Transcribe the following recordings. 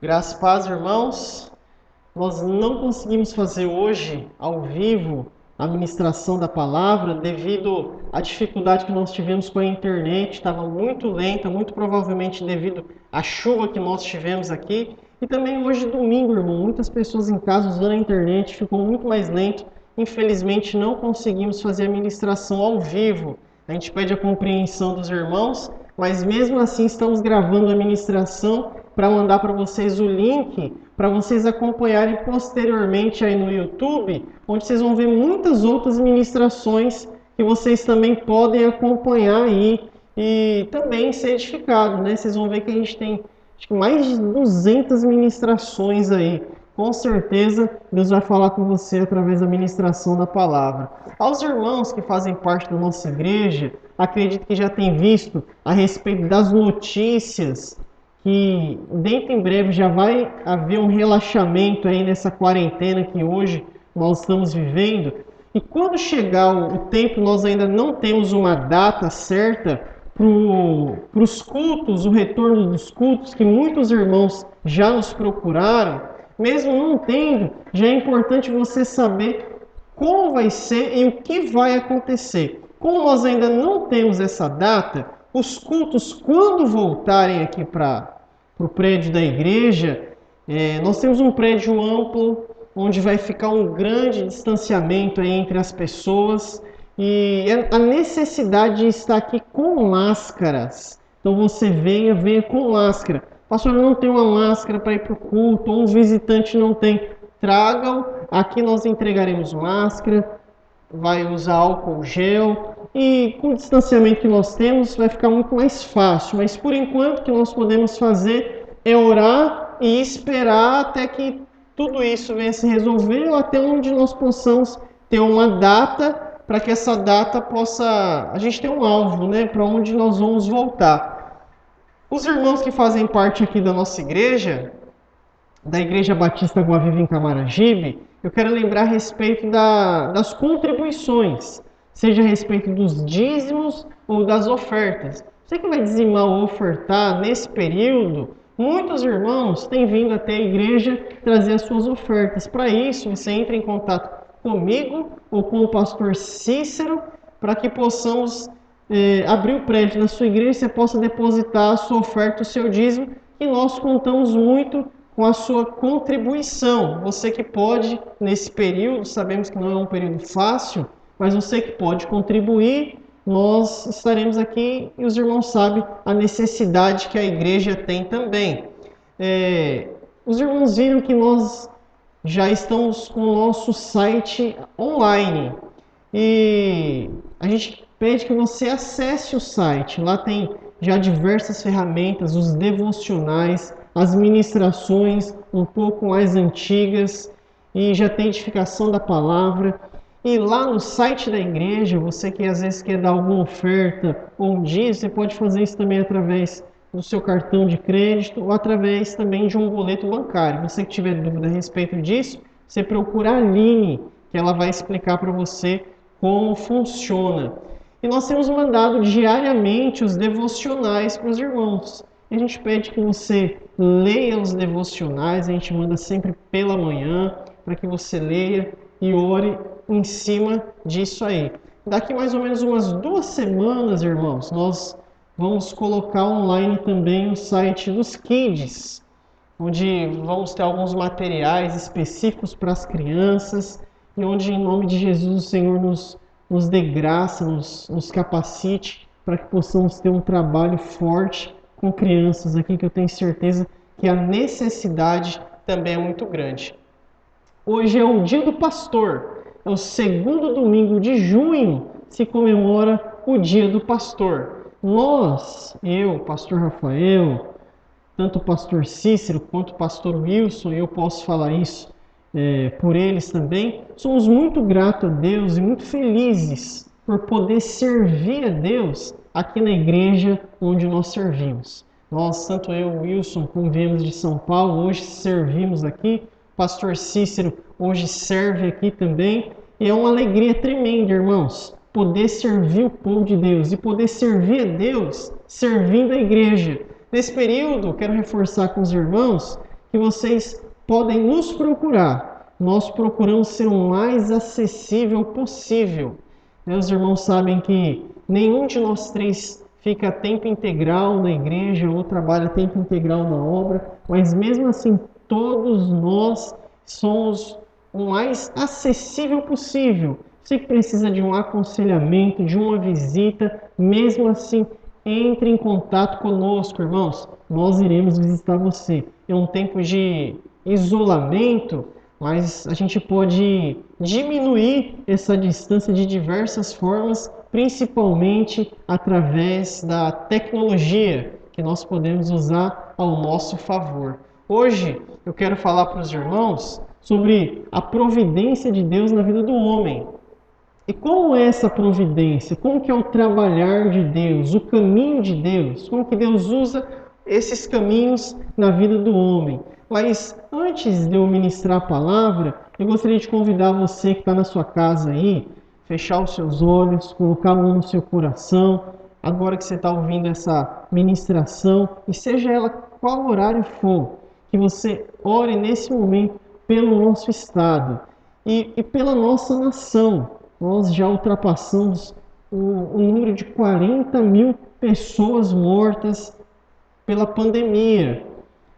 Graças a paz, irmãos. Nós não conseguimos fazer hoje, ao vivo, a ministração da palavra devido à dificuldade que nós tivemos com a internet. Estava muito lenta, muito provavelmente devido à chuva que nós tivemos aqui. E também hoje, domingo, irmão, muitas pessoas em casa usando a internet, ficou muito mais lento. Infelizmente, não conseguimos fazer a ministração ao vivo. A gente pede a compreensão dos irmãos, mas mesmo assim estamos gravando a ministração para mandar para vocês o link para vocês acompanharem posteriormente aí no YouTube, onde vocês vão ver muitas outras ministrações que vocês também podem acompanhar aí e também ser edificados, né? Vocês vão ver que a gente tem acho que mais de 200 ministrações aí. Com certeza Deus vai falar com você através da ministração da palavra. Aos irmãos que fazem parte da nossa igreja, acredito que já tem visto a respeito das notícias que dentro em breve já vai haver um relaxamento aí nessa quarentena que hoje nós estamos vivendo. E quando chegar o tempo, nós ainda não temos uma data certa para os cultos, o retorno dos cultos, que muitos irmãos já nos procuraram. Mesmo não tendo, já é importante você saber como vai ser e o que vai acontecer. Como nós ainda não temos essa data, os cultos, quando voltarem aqui para o prédio da igreja, nós temos um prédio amplo, onde vai ficar um grande distanciamento aí entre as pessoas e a necessidade de estar aqui com máscaras. Então você venha com máscara. Pastor, eu não tenho uma máscara para ir para o culto, ou um visitante não tem. Tragam, aqui nós entregaremos máscara, vai usar álcool gel e com o distanciamento que nós temos vai ficar muito mais fácil. Mas por enquanto o que nós podemos fazer é orar e esperar até que tudo isso venha se resolver ou até onde nós possamos ter uma data para que essa data possa... a gente ter um alvo, né, para onde nós vamos voltar. Os irmãos que fazem parte aqui da nossa igreja, da Igreja Batista Água Viva em Camaragibe, eu quero lembrar a respeito das contribuições, seja a respeito dos dízimos ou das ofertas. Você que vai dizimar ou ofertar nesse período, muitos irmãos têm vindo até a igreja trazer as suas ofertas. Para isso, você entra em contato comigo ou com o pastor Cícero, para que possamos abrir o prédio na sua igreja, você possa depositar a sua oferta, o seu dízimo, e nós contamos muito com a sua contribuição. Você que pode, nesse período, sabemos que não é um período fácil, mas você que pode contribuir, nós estaremos aqui e os irmãos sabem a necessidade que a igreja tem também. Os irmãos viram que nós já estamos com o nosso site online e a gente pede que você acesse o site. Lá tem já diversas ferramentas, os devocionais, as ministrações um pouco mais antigas e já tem edificação da palavra. E lá no site da igreja, você que às vezes quer dar alguma oferta ou um dízimo, você pode fazer isso também através do seu cartão de crédito ou através também de um boleto bancário. Você que tiver dúvida a respeito disso, você procura a Aline, que ela vai explicar para você como funciona. E nós temos mandado diariamente os devocionais para os irmãos. E a gente pede que você leia os devocionais, a gente manda sempre pela manhã, para que você leia e ore em cima disso aí. Daqui mais ou menos umas 2 semanas, irmãos, nós vamos colocar online também o site dos Kids, onde vamos ter alguns materiais específicos para as crianças e onde, em nome de Jesus, o Senhor nos dê graça, nos capacite para que possamos ter um trabalho forte com crianças aqui, que eu tenho certeza que a necessidade também é muito grande. Hoje é o Dia do Pastor, é o segundo domingo de junho, se comemora o Dia do Pastor. Nós, eu, pastor Rafael, tanto o pastor Cícero quanto o pastor Wilson, eu posso falar isso por eles também, somos muito gratos a Deus e muito felizes por poder servir a Deus aqui na igreja onde nós servimos. Nós, tanto eu e o Wilson, como viemos de São Paulo, hoje servimos aqui, o pastor Cícero hoje serve aqui também, e é uma alegria tremenda, irmãos, poder servir o povo de Deus e poder servir a Deus servindo a igreja. Nesse período, quero reforçar com os irmãos que vocês podem nos procurar. Nós procuramos ser o mais acessível possível. Meus irmãos sabem que nenhum de nós três fica a tempo integral na igreja ou trabalha a tempo integral na obra, mas mesmo assim todos nós somos o mais acessível possível. Você que precisa de um aconselhamento, de uma visita, mesmo assim, entre em contato conosco, irmãos. Nós iremos visitar você. É um tempo de isolamento, mas a gente pode diminuir essa distância de diversas formas, principalmente através da tecnologia que nós podemos usar ao nosso favor. Hoje eu quero falar para os irmãos sobre a providência de Deus na vida do homem. E como é essa providência? Como que é o trabalhar de Deus, o caminho de Deus? Como que Deus usa esses caminhos na vida do homem? Mas antes de eu ministrar a palavra, eu gostaria de convidar você que está na sua casa aí, fechar os seus olhos, colocar a mão no seu coração, agora que você está ouvindo essa ministração, e seja ela qual horário for, que você ore nesse momento pelo nosso estado e pela nossa nação. Nós já ultrapassamos o número de 40 mil pessoas mortas pela pandemia.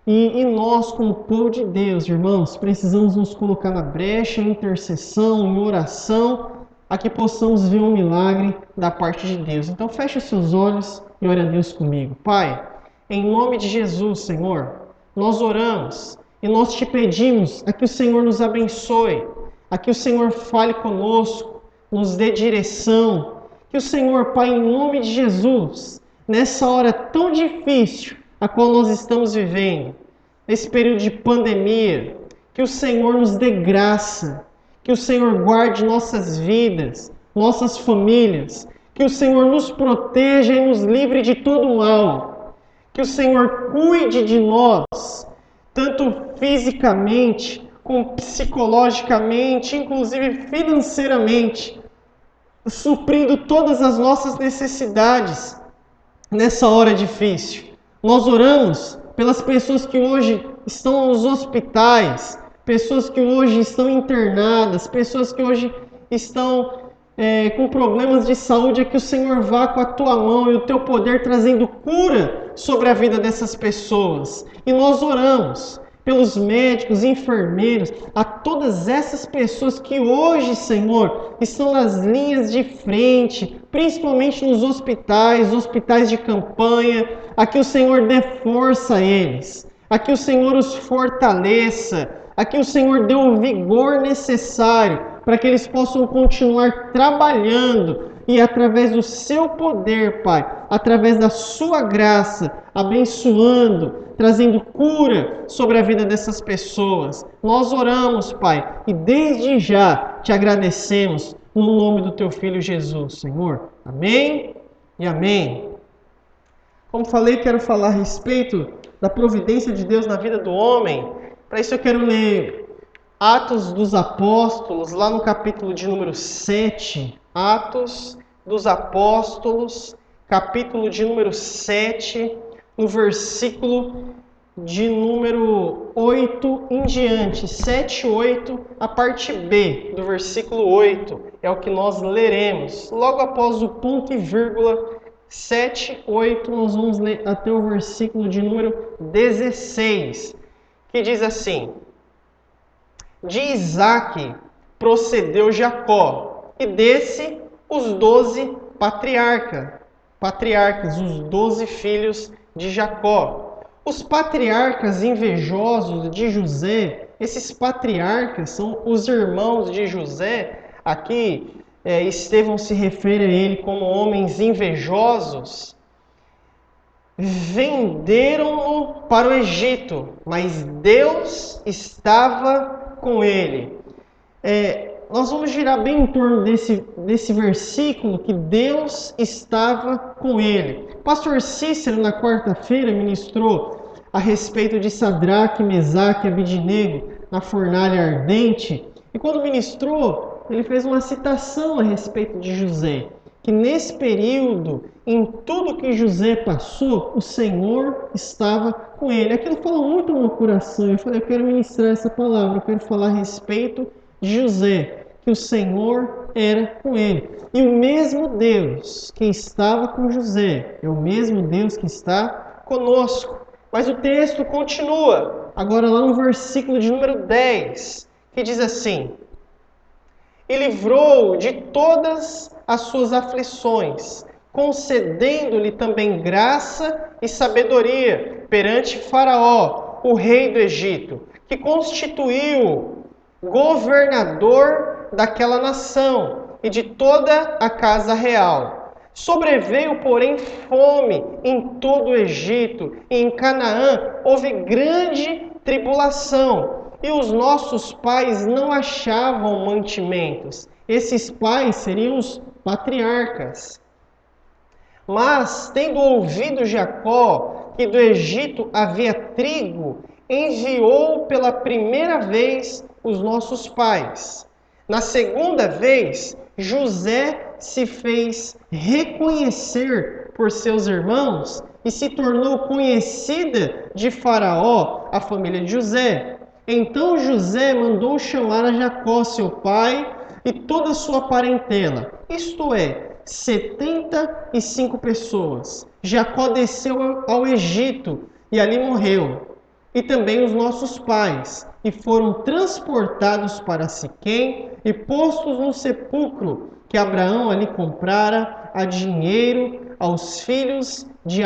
E nós, como povo de Deus, irmãos, precisamos nos colocar na brecha, em intercessão, em oração, a que possamos ver um milagre da parte de Deus. Então feche os seus olhos e ore a Deus comigo. Pai, em nome de Jesus, Senhor, nós oramos e nós te pedimos a que o Senhor nos abençoe, a que o Senhor fale conosco, nos dê direção, que o Senhor, Pai, em nome de Jesus, nessa hora tão difícil a qual nós estamos vivendo, nesse período de pandemia, que o Senhor nos dê graça, que o Senhor guarde nossas vidas, nossas famílias, que o Senhor nos proteja e nos livre de todo mal, que o Senhor cuide de nós, tanto fisicamente, como psicologicamente, inclusive financeiramente, suprindo todas as nossas necessidades nessa hora difícil. Nós oramos pelas pessoas que hoje estão nos hospitais, pessoas que hoje estão internadas, pessoas que hoje estão com problemas de saúde, é que o Senhor vá com a tua mão e o teu poder trazendo cura sobre a vida dessas pessoas. E nós oramos pelos médicos, enfermeiros, a todas essas pessoas que hoje, Senhor, estão nas linhas de frente, principalmente nos hospitais, hospitais de campanha, a que o Senhor dê força a eles, a que o Senhor os fortaleça, a que o Senhor dê o vigor necessário para que eles possam continuar trabalhando e através do seu poder, Pai, através da sua graça, abençoando, trazendo cura sobre a vida dessas pessoas. Nós oramos, Pai, e desde já te agradecemos no nome do teu Filho Jesus, Senhor. Amém e amém. Como falei, quero falar a respeito da providência de Deus na vida do homem. Para isso eu quero ler Atos dos Apóstolos, lá no capítulo de número 7. Atos dos Apóstolos, capítulo de número 7, no versículo de número 8 em diante. 7, 8, a parte B do versículo 8 é o que nós leremos. Logo após o ponto e vírgula, 7, 8, nós vamos ler até o versículo de número 16, que diz assim: de Isaque procedeu Jacó, e desse os 12 patriarcas, os 12 filhos de Jacó. Os patriarcas invejosos de José, esses patriarcas são os irmãos de José. Aqui Estevão se refere a ele como homens invejosos. Venderam-no para o Egito, mas Deus estava com ele. Nós vamos girar bem em torno desse versículo, que Deus estava com ele. Pastor Cícero, na quarta-feira, ministrou a respeito de Sadraque, Mesaque e Abidnego na fornalha ardente. E quando ministrou, ele fez uma citação a respeito de José, que nesse período, em tudo que José passou, o Senhor estava com ele. Aquilo falou muito no meu coração. Eu falei, eu quero ministrar essa palavra, eu quero falar a respeito de José, que o Senhor era com ele. E o mesmo Deus que estava com José é o mesmo Deus que está conosco. Mas o texto continua, agora lá no versículo de número 10, que diz assim: e livrou-o de todas as suas aflições, concedendo-lhe também graça e sabedoria perante Faraó, o rei do Egito, que constituiu governador daquela nação e de toda a casa real. Sobreveio, porém, fome em todo o Egito, e em Canaã houve grande tribulação, e os nossos pais não achavam mantimentos. Esses pais seriam os patriarcas. Mas, tendo ouvido Jacó que do Egito havia trigo, enviou pela primeira vez os nossos pais. Na segunda vez, José se fez reconhecer por seus irmãos e se tornou conhecida de Faraó, a família de José. Então José mandou chamar a Jacó, seu pai, e toda a sua parentela, isto é, 75 pessoas. Jacó desceu ao Egito e ali morreu. E também os nossos pais, e foram transportados para Siquém e postos no sepulcro que Abraão ali comprara a dinheiro aos filhos de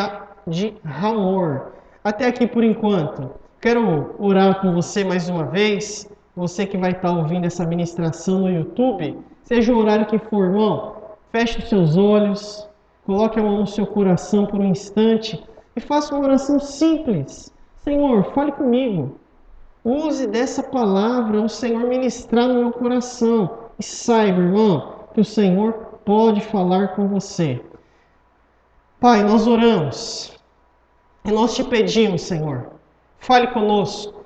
Hamor. Até aqui por enquanto. Quero orar com você mais uma vez. Você que vai estar ouvindo essa ministração no YouTube, seja o horário que for, irmão, feche os seus olhos, coloque a mão no seu coração por um instante e faça uma oração simples. Senhor, fale comigo. Use dessa palavra o Senhor ministrar no meu coração. E saiba, irmão, que o Senhor pode falar com você. Pai, nós oramos e nós te pedimos, Senhor, fale conosco,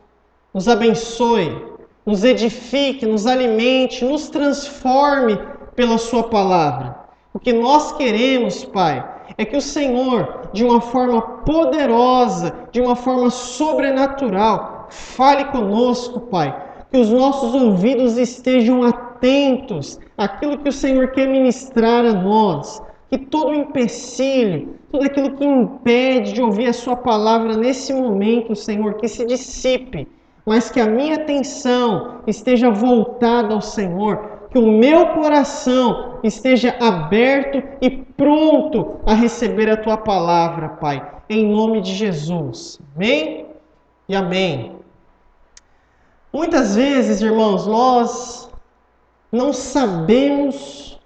nos abençoe, nos edifique, nos alimente, nos transforme pela sua palavra. O que nós queremos, Pai, é que o Senhor, de uma forma poderosa, de uma forma sobrenatural, fale conosco, Pai. Que os nossos ouvidos estejam atentos àquilo que o Senhor quer ministrar a nós. Que todo empecilho, tudo aquilo que impede de ouvir a sua palavra nesse momento, Senhor, que se dissipe. Mas que a minha atenção esteja voltada ao Senhor. Que o meu coração esteja aberto e pronto a receber a tua palavra, Pai. Em nome de Jesus. Amém e amém. Muitas vezes, irmãos, nós não sabemos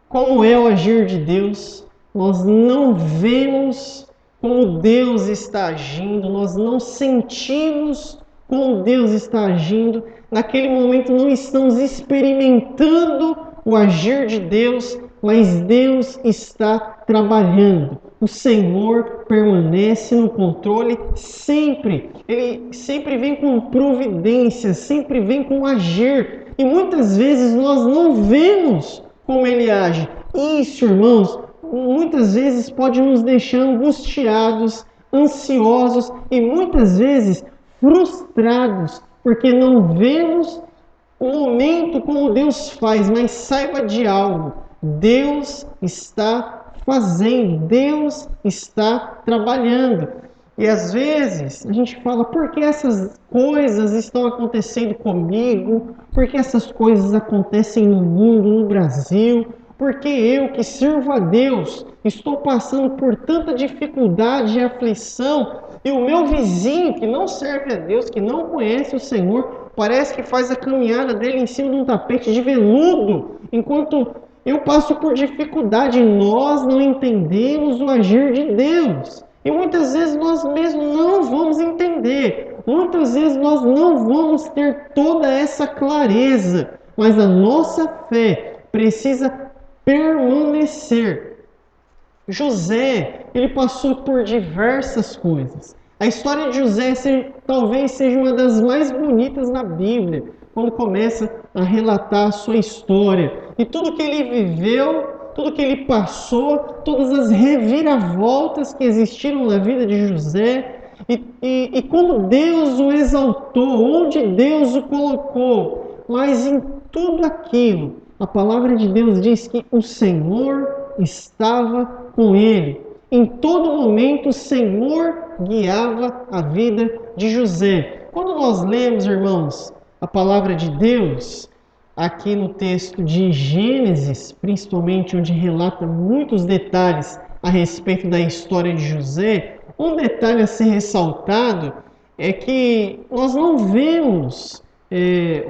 como é o agir de Deus, nós não vemos como Deus está agindo, nós não sentimos como Deus está agindo. Naquele momento não estamos experimentando o agir de Deus, mas Deus está trabalhando. O Senhor permanece no controle sempre. Ele sempre vem com providência, sempre vem com agir. E muitas vezes nós não vemos como Ele age. Isso, irmãos, muitas vezes pode nos deixar angustiados, ansiosos e muitas vezes frustrados, porque não vemos o momento como Deus faz, mas saiba de algo: Deus está fazendo, Deus está trabalhando. E às vezes a gente fala, por que essas coisas estão acontecendo comigo? Por que essas coisas acontecem no mundo, no Brasil? Por que eu, que sirvo a Deus, estou passando por tanta dificuldade e aflição? E o meu vizinho, que não serve a Deus, que não conhece o Senhor, parece que faz a caminhada dele em cima de um tapete de veludo, enquanto eu passo por dificuldade. Nós não entendemos o agir de Deus. E muitas vezes nós mesmos não vamos entender. Muitas vezes nós não vamos ter toda essa clareza. Mas a nossa fé precisa permanecer. José, ele passou por diversas coisas. A história de José talvez seja uma das mais bonitas na Bíblia, quando começa a relatar a sua história. E tudo que ele viveu tudo que ele passou, todas as reviravoltas que existiram na vida de José, e como Deus o exaltou, onde Deus o colocou. Mas em tudo aquilo, a palavra de Deus diz que o Senhor estava com ele. Em todo momento, o Senhor guiava a vida de José. Quando nós lemos, irmãos, a palavra de Deus, aqui no texto de Gênesis, principalmente onde relata muitos detalhes a respeito da história de José, um detalhe a ser ressaltado é que nós não vemos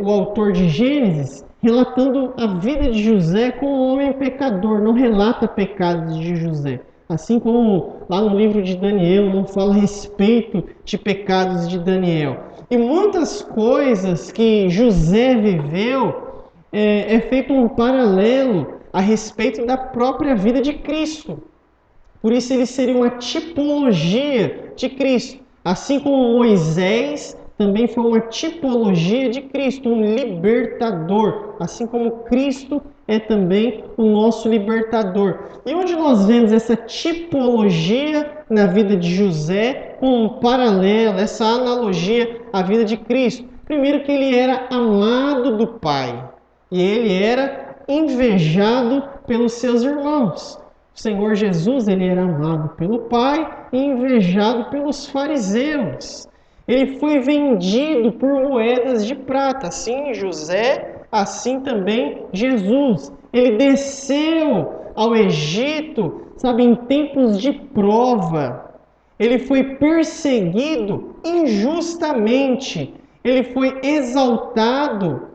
o autor de Gênesis relatando a vida de José como um homem pecador, não relata pecados de José. Assim como lá no livro de Daniel não fala a respeito de pecados de Daniel. E muitas coisas que José viveu é feito um paralelo a respeito da própria vida de Cristo. Por isso ele seria uma tipologia de Cristo. Assim como Moisés também foi uma tipologia de Cristo, um libertador. Assim como Cristo é também o nosso libertador. E onde nós vemos essa tipologia na vida de José, com um paralelo, essa analogia à vida de Cristo? Primeiro que ele era amado do Pai e ele era invejado pelos seus irmãos. O Senhor Jesus, ele era amado pelo Pai e invejado pelos fariseus. Ele foi vendido por moedas de prata, assim José, assim também Jesus. Ele desceu ao Egito, sabe, em tempos de prova. Ele foi perseguido injustamente. Ele foi exaltado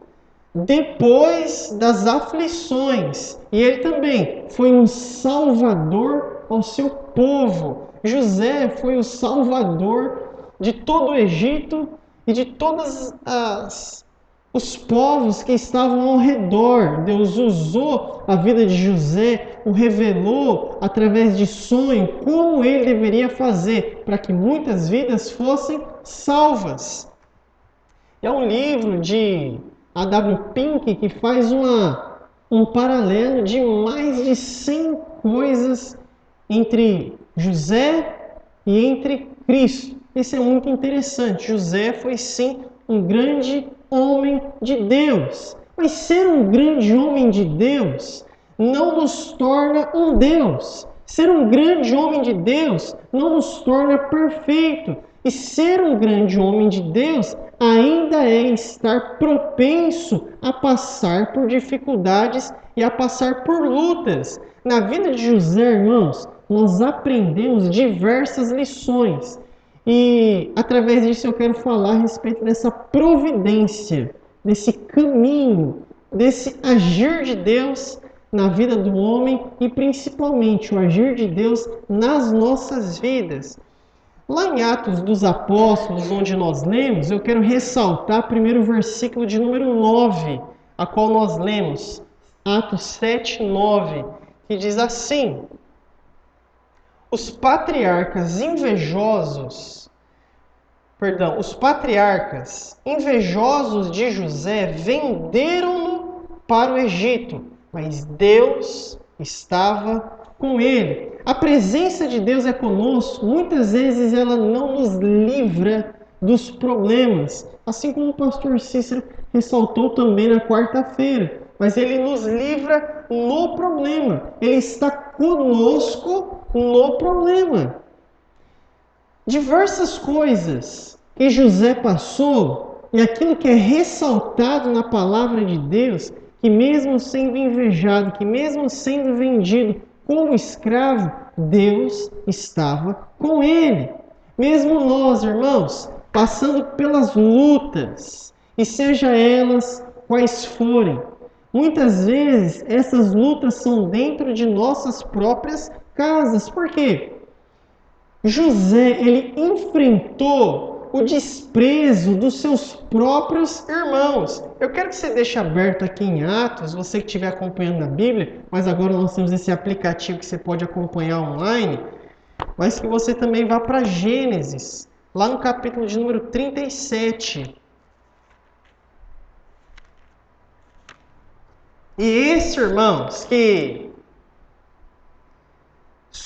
depois das aflições. E ele também foi um salvador ao seu povo. José foi o salvador de todo o Egito e de todos os povos que estavam ao redor. Deus usou a vida de José, o revelou através de sonho como ele deveria fazer para que muitas vidas fossem salvas. É um livro de A.W. Pink que faz um paralelo de mais de 100 coisas entre José e entre Cristo. Isso é muito interessante. José foi sim um grande homem de Deus. Mas ser um grande homem de Deus não nos torna um Deus. Ser um grande homem de Deus não nos torna perfeito. E ser um grande homem de Deus ainda é estar propenso a passar por dificuldades e a passar por lutas. Na vida de José, irmãos, nós aprendemos diversas lições. E através disso eu quero falar a respeito dessa providência, desse caminho, desse agir de Deus na vida do homem e principalmente o agir de Deus nas nossas vidas. Lá em Atos dos Apóstolos, onde nós lemos, eu quero ressaltar primeiro o versículo de número 9, a qual nós lemos, Atos 7, 9, que diz assim: os patriarcas invejosos de José venderam-no para o Egito, mas Deus estava com ele. A presença de Deus é conosco. Muitas vezes ela não nos livra dos problemas, assim como o pastor Cícero ressaltou também na quarta-feira. Mas ele nos livra no problema. Ele está conosco no problema. Diversas coisas que José passou e aquilo que é ressaltado na palavra de Deus, que mesmo sendo invejado, que mesmo sendo vendido como escravo, Deus estava com ele. Mesmo nós, irmãos, passando pelas lutas, e seja elas quais forem, muitas vezes essas lutas são dentro de nossas próprias casas. Por quê? José, ele enfrentou o desprezo dos seus próprios irmãos. Eu quero que você deixe aberto aqui em Atos, você que estiver acompanhando na Bíblia, mas agora nós temos esse aplicativo que você pode acompanhar online, mas que você também vá para Gênesis, lá no capítulo de número 37. E esse, irmãos, que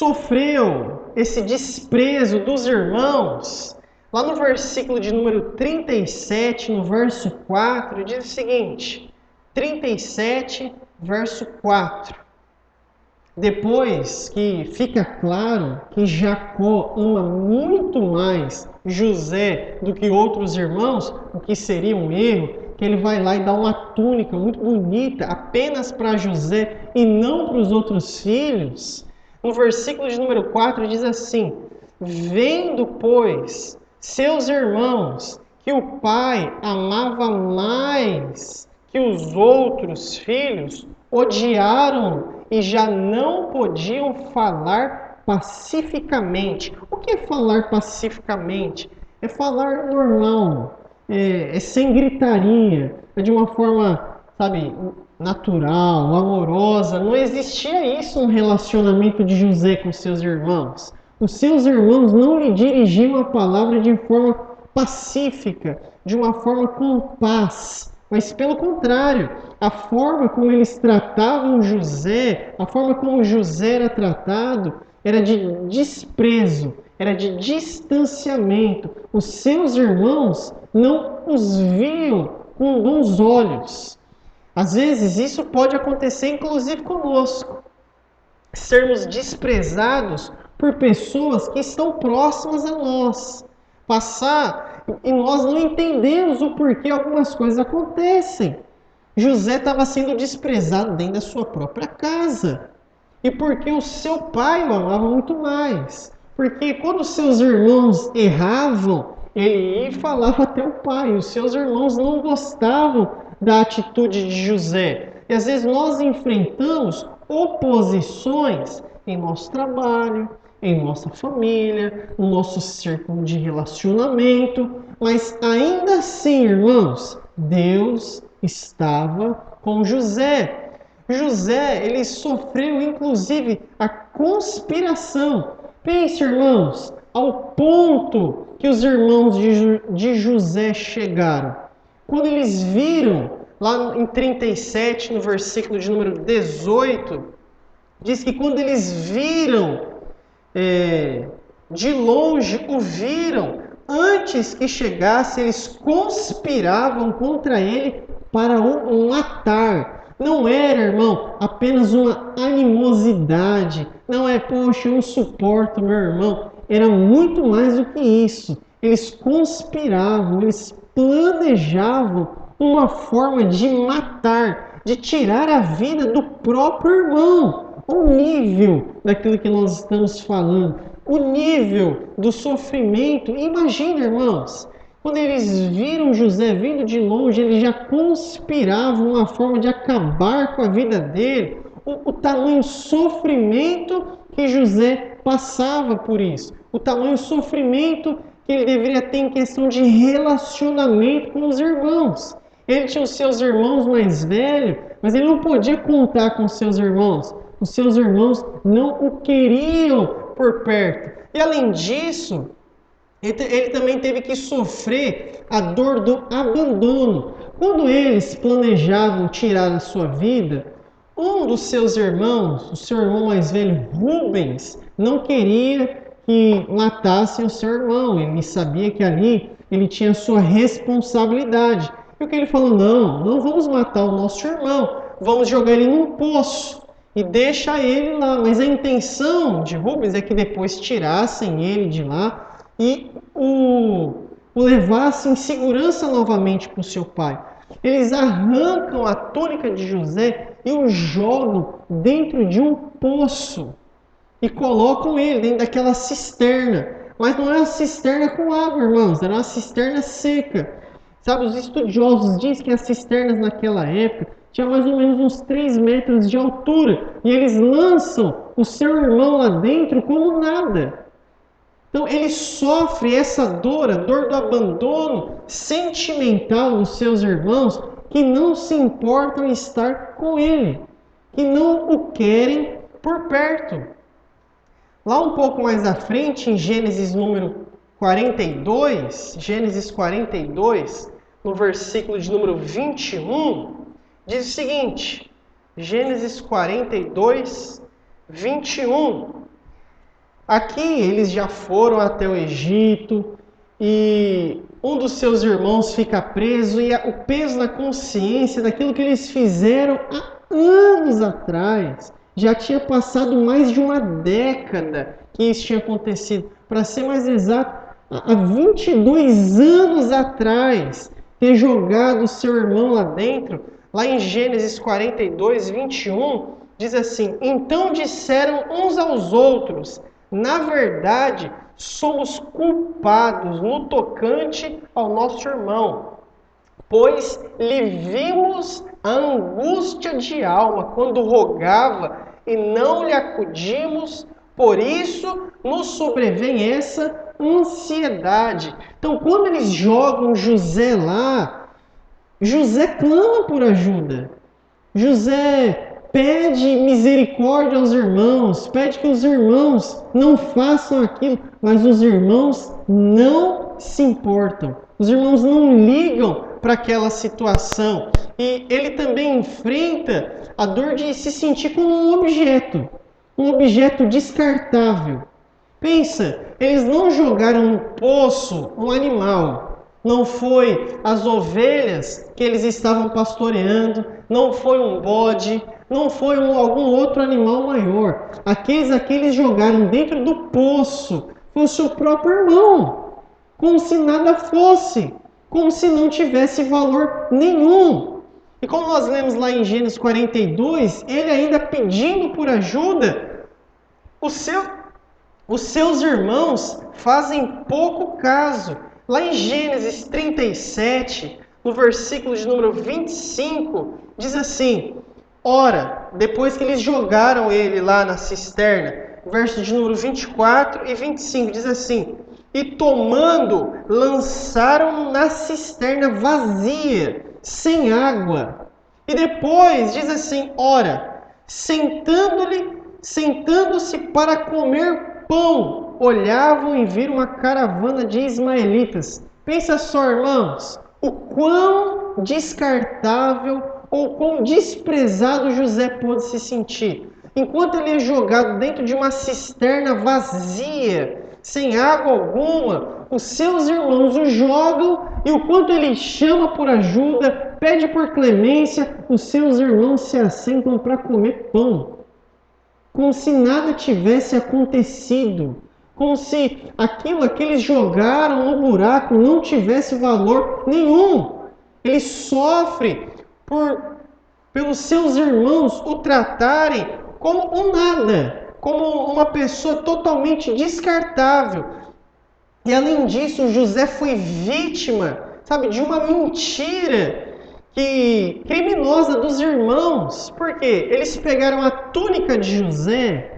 sofreu esse desprezo dos irmãos, lá no versículo de número 37, no verso 4, diz o seguinte, 37, verso 4. Depois que fica claro que Jacó ama muito mais José do que outros irmãos, o que seria um erro, que ele vai lá e dá uma túnica muito bonita apenas para José e não para os outros filhos, no versículo de número 4 diz assim, vendo, pois, seus irmãos que o pai amava mais que os outros filhos, odiaram e já não podiam falar pacificamente. O que é falar pacificamente? É falar normal, é sem gritaria, é de uma forma, sabe, natural, amorosa. Não existia isso no relacionamento de José com seus irmãos. Os seus irmãos não lhe dirigiam a palavra de forma pacífica, de uma forma com paz. Mas, pelo contrário, a forma como eles tratavam José, a forma como José era tratado, era de desprezo, era de distanciamento. Os seus irmãos não os viam com bons olhos. Às vezes, isso pode acontecer, inclusive, conosco. Sermos desprezados por pessoas que estão próximas a nós. Passar e nós não entendemos o porquê algumas coisas acontecem. José estava sendo desprezado dentro da sua própria casa. E porque o seu pai o amava muito mais. Porque quando seus irmãos erravam, ele ia e falava até o pai. Os seus irmãos não gostavam da atitude de José. E às vezes nós enfrentamos oposições em nosso trabalho, em nossa família, no nosso círculo de relacionamento, mas ainda assim, irmãos, Deus estava com José. José, ele sofreu inclusive a conspiração. Pense, irmãos, ao ponto que os irmãos de José chegaram. Quando eles viram, lá em 37, no versículo de número 18, diz que quando eles viram de longe, o viram, antes que chegasse, eles conspiravam contra ele para o matar. Não era, irmão, apenas uma animosidade. Não é, poxa, eu não suporto meu irmão. Era muito mais do que isso. Eles conspiravam, eles planejavam uma forma de matar, de tirar a vida do próprio irmão. O nível daquilo que nós estamos falando, o nível do sofrimento. Imagina, irmãos, quando eles viram José vindo de longe, eles já conspiravam uma forma de acabar com a vida dele. O tamanho sofrimento que José passava por isso. O tamanho sofrimento que ele deveria ter em questão de relacionamento com os irmãos. Ele tinha os seus irmãos mais velhos, mas ele não podia contar com os seus irmãos. Os seus irmãos não o queriam por perto. E além disso, ele também teve que sofrer a dor do abandono. Quando eles planejavam tirar a sua vida, um dos seus irmãos, o seu irmão mais velho, Rubens, não queria que matassem o seu irmão. Ele sabia que ali ele tinha sua responsabilidade. E o que ele falou? Não vamos matar o nosso irmão. Vamos jogar ele num poço e deixa ele lá. Mas a intenção de Rubens é que depois tirassem ele de lá e o levassem em segurança novamente para o seu pai. Eles arrancam a túnica de José e o jogam dentro de um poço e colocam ele dentro daquela cisterna. Mas não é uma cisterna com água, irmãos, era uma cisterna seca. Sabe, os estudiosos dizem que as cisternas naquela época tinha mais ou menos uns 3 metros de altura. E eles lançam o seu irmão lá dentro como nada. Então ele sofre essa dor, a dor do abandono sentimental dos seus irmãos que não se importam em estar com ele, que não o querem por perto. Lá um pouco mais à frente, em Gênesis número 42, no versículo de número 21, diz o seguinte, Gênesis 42, 21. Aqui eles já foram até o Egito e um dos seus irmãos fica preso e o peso na consciência daquilo que eles fizeram há anos atrás. Já tinha passado mais de uma década que isso tinha acontecido. Para ser mais exato, há 22 anos atrás, ter jogado o seu irmão lá dentro, lá em Gênesis 42, 21, diz assim: então disseram uns aos outros, na verdade, somos culpados no tocante ao nosso irmão, pois lhe vimos a angústia de alma quando rogava e não lhe acudimos, por isso nos sobrevém essa ansiedade. Então, quando eles jogam José lá, José clama por ajuda. José pede misericórdia aos irmãos, pede que os irmãos não façam aquilo, mas os irmãos não se importam. Os irmãos não ligam para aquela situação. E ele também enfrenta a dor de se sentir como um objeto descartável. Pensa, eles não jogaram no poço um animal. Não foi as ovelhas que eles estavam pastoreando, não foi um bode, não foi algum outro animal maior. Aqueles jogaram dentro do poço foi o seu próprio irmão, como se nada fosse, como se não tivesse valor nenhum. E como nós lemos lá em Gênesis 42, ele ainda pedindo por ajuda, os seus irmãos fazem pouco caso. Lá em Gênesis 37, no versículo de número 25, diz assim: ora, depois que eles jogaram ele lá na cisterna, verso de número 24 e 25, diz assim: e tomando, lançaram na cisterna vazia, sem água. E depois diz assim: ora, sentando-se para comer pão, olhavam e viram uma caravana de ismaelitas. Pensa só, irmãos, o quão descartável ou quão desprezado José pôde se sentir. Enquanto ele é jogado dentro de uma cisterna vazia, sem água alguma, os seus irmãos o jogam e o quanto ele chama por ajuda, pede por clemência, os seus irmãos se assentam para comer pão. Como se nada tivesse acontecido, como se aquilo que eles jogaram no buraco não tivesse valor nenhum. Ele sofre pelos seus irmãos o tratarem como um nada, como uma pessoa totalmente descartável. E além disso, José foi vítima, de uma mentira criminosa dos irmãos. Por quê? Eles pegaram a túnica de José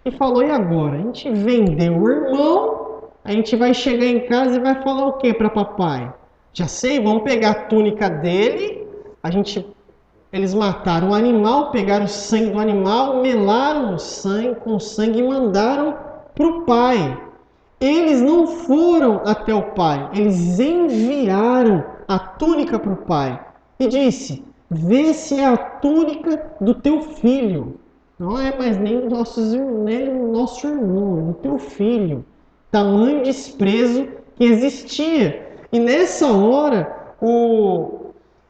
e falou: e agora? A gente vendeu o irmão, a gente vai chegar em casa e vai falar o que para papai? Já sei, vamos pegar a túnica dele, eles mataram o animal, pegaram o sangue do animal, melaram o sangue com sangue e mandaram para o pai. Eles não foram até o pai, eles enviaram a túnica para o pai. E disse: vê se é a túnica do teu filho. Não é mais nem do nosso irmão, é do teu filho. Tamanho desprezo que existia. E nessa hora,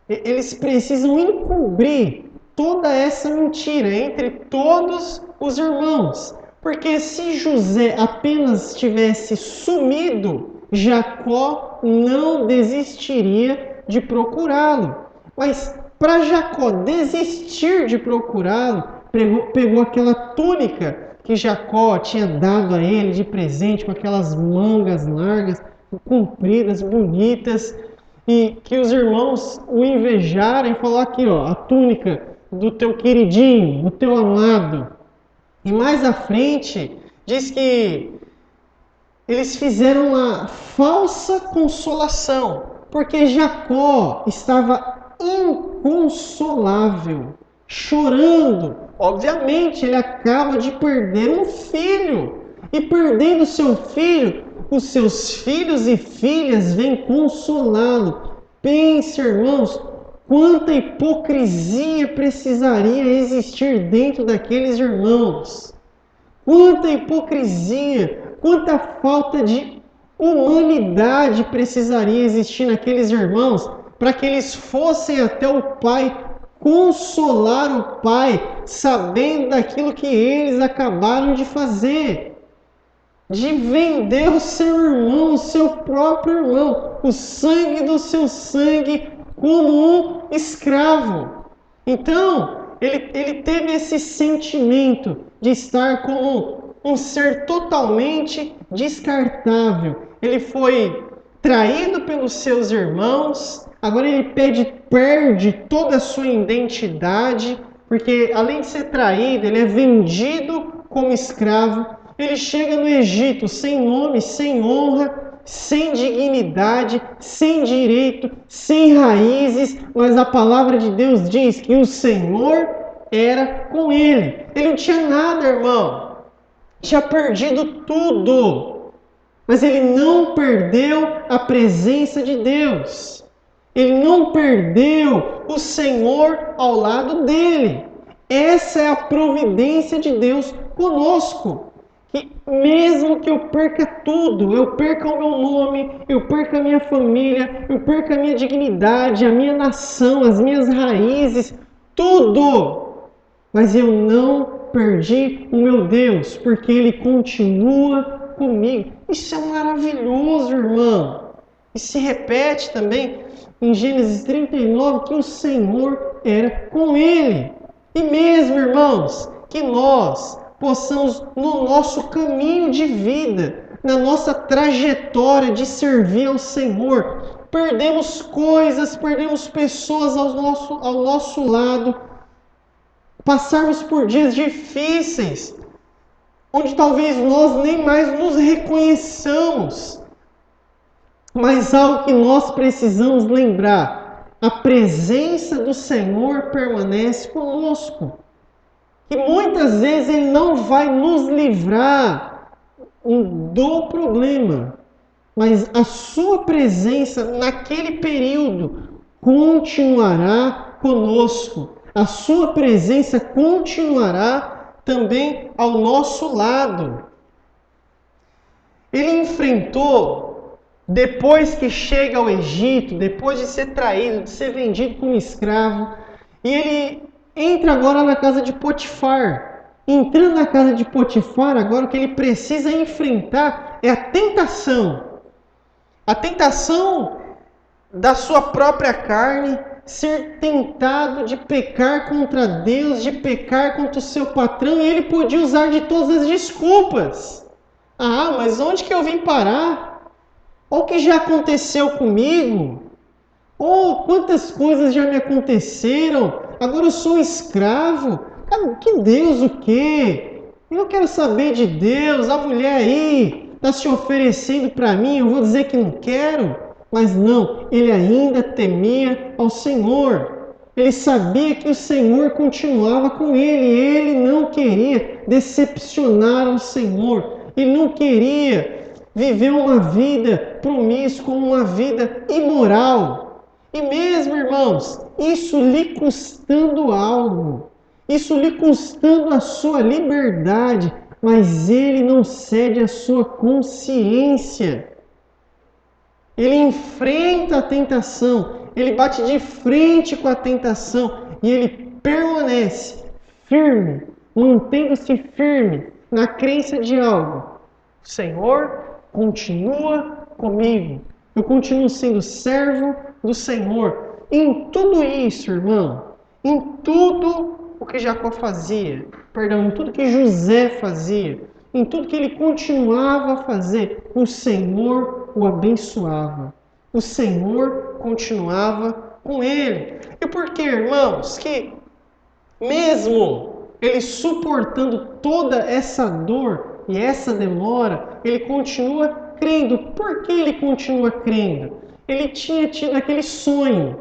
eles precisam encobrir toda essa mentira entre todos os irmãos. Porque se José apenas tivesse sumido, Jacó não desistiria de procurá-lo. Mas para Jacó desistir de procurá-lo, pegou aquela túnica que Jacó tinha dado a ele de presente, com aquelas mangas largas, compridas, bonitas, e que os irmãos o invejaram e falou: aqui, ó, a túnica do teu queridinho, do teu amado. E mais à frente, diz que eles fizeram uma falsa consolação, porque Jacó estava inconsolável, chorando. Obviamente, ele acaba de perder um filho. E perdendo seu filho, os seus filhos e filhas vêm consolá-lo. Pense, irmãos, quanta hipocrisia precisaria existir dentro daqueles irmãos. Quanta hipocrisia, quanta falta de humanidade precisaria existir naqueles irmãos para que eles fossem até o Pai, consolar o Pai, sabendo daquilo que eles acabaram de fazer, de vender o seu irmão, o seu próprio irmão, o sangue do seu sangue, como um escravo. Então, ele teve esse sentimento de estar como um ser totalmente descartável. Ele foi traído pelos seus irmãos, agora ele perde toda a sua identidade, porque além de ser traído, ele é vendido como escravo. Ele chega no Egito sem nome, sem honra, sem dignidade, sem direito, sem raízes, mas a palavra de Deus diz que o Senhor era com ele. Ele não tinha nada, irmão. Tinha perdido tudo. Mas ele não perdeu a presença de Deus. Ele não perdeu o Senhor ao lado dele. Essa é a providência de Deus conosco. Que mesmo que eu perca tudo, eu perca o meu nome, eu perca a minha família, eu perca a minha dignidade, a minha nação, as minhas raízes, tudo, mas eu não perdi o meu Deus, porque Ele continua comigo. Isso é maravilhoso, irmão. E se repete também em Gênesis 39 que o Senhor era com ele. E mesmo, irmãos, que nós possamos, no nosso caminho de vida, na nossa trajetória de servir ao Senhor, perdemos coisas, perdemos pessoas ao nosso lado, passarmos por dias difíceis, onde talvez nós nem mais nos reconheçamos. Mas algo que nós precisamos lembrar, a presença do Senhor permanece conosco. Que muitas vezes Ele não vai nos livrar do problema, mas a sua presença naquele período continuará conosco. A sua presença continuará também ao nosso lado. Ele enfrentou, depois que chega ao Egito, depois de ser traído, de ser vendido como escravo, e ele entra agora na casa de Potifar. Entrando na casa de Potifar, agora o que ele precisa enfrentar é a tentação. A tentação da sua própria carne, ser tentado de pecar contra Deus, de pecar contra o seu patrão, e ele podia usar de todas as desculpas. Ah, mas onde que eu vim parar? Olha o que já aconteceu comigo. Oh, quantas coisas já me aconteceram. Agora eu sou um escravo. Que Deus o quê? Eu não quero saber de Deus. A mulher aí está se oferecendo para mim. Eu vou dizer que não quero. Mas não, ele ainda temia ao Senhor. Ele sabia que o Senhor continuava com ele. Ele não queria decepcionar ao Senhor. Ele não queria viver uma vida promíscua, uma vida imoral. E mesmo, irmãos, isso lhe custando algo, isso lhe custando a sua liberdade, mas ele não cede à sua consciência. Ele enfrenta a tentação, ele bate de frente com a tentação e ele permanece firme, mantendo-se firme na crença de algo. O Senhor continua comigo. Eu continuo sendo servo do Senhor. Em tudo isso, irmão, em tudo o que Jacó fazia, em tudo que José fazia, em tudo que ele continuava a fazer, o Senhor o abençoava. O Senhor continuava com ele. E por que, irmãos, que mesmo ele suportando toda essa dor e essa demora, ele continua crendo? Por que ele continua crendo? Ele tinha tido aquele sonho,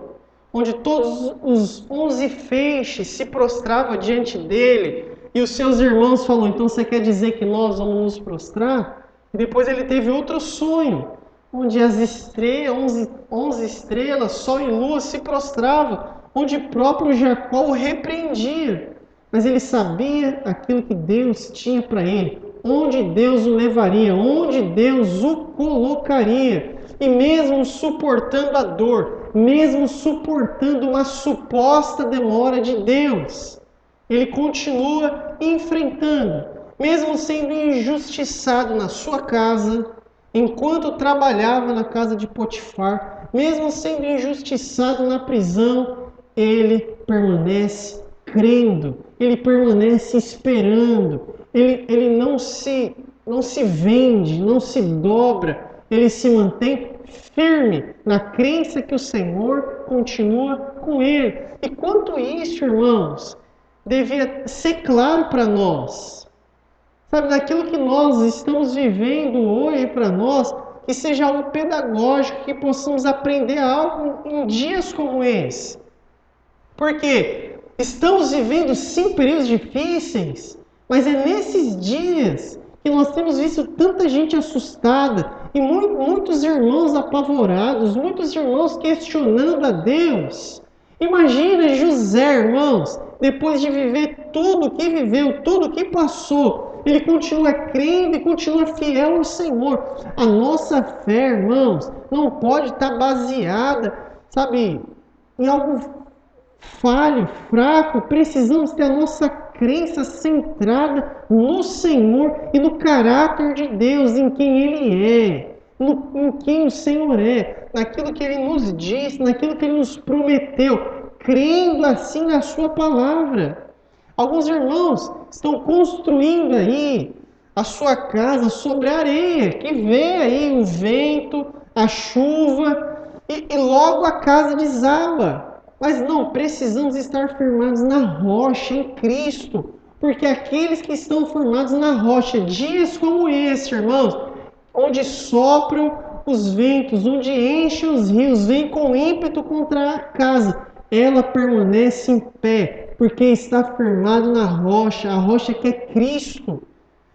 onde todos os 11 feixes se prostravam diante dele, e os seus irmãos falaram, então você quer dizer que nós vamos nos prostrar? E depois ele teve outro sonho, onde as estrelas, 11 estrelas, sol e lua se prostravam, onde próprio Jacó o repreendia. mas ele sabia aquilo que Deus tinha para ele, onde Deus o levaria, onde Deus o colocaria. E mesmo suportando a dor, mesmo suportando uma suposta demora de Deus, ele continua enfrentando, mesmo sendo injustiçado na sua casa, enquanto trabalhava na casa de Potifar, mesmo sendo injustiçado na prisão, ele permanece crendo, ele permanece esperando, ele não se vende, não se dobra, ele se mantém firme na crença que o Senhor continua com ele. E quanto isso, irmãos, devia ser claro para nós. Sabe, daquilo que nós estamos vivendo hoje para nós, que seja algo pedagógico, que possamos aprender algo em dias como esse. Porque estamos vivendo sim períodos difíceis, mas é nesses dias que nós temos visto tanta gente assustada e muitos irmãos apavorados, muitos irmãos questionando a Deus. Imagina José, irmãos, depois de viver tudo o que viveu, tudo o que passou, ele continua crendo e continua fiel ao Senhor. A nossa fé, irmãos, não pode estar baseada, sabe, em algo falho, fraco. Precisamos ter a nossa crença centrada no Senhor e no caráter de Deus, em quem Ele é, em quem o Senhor é, naquilo que Ele nos disse, naquilo que Ele nos prometeu, crendo assim na Sua palavra. Alguns irmãos estão construindo aí a sua casa sobre a areia, que vem aí o vento, a chuva e logo a casa desaba. Mas não, precisamos estar firmados na rocha, em Cristo. Porque aqueles que estão firmados na rocha, dias como esse, irmãos, onde sopram os ventos, onde enchem os rios, vem com ímpeto contra a casa, ela permanece em pé, porque está firmado na rocha, a rocha que é Cristo.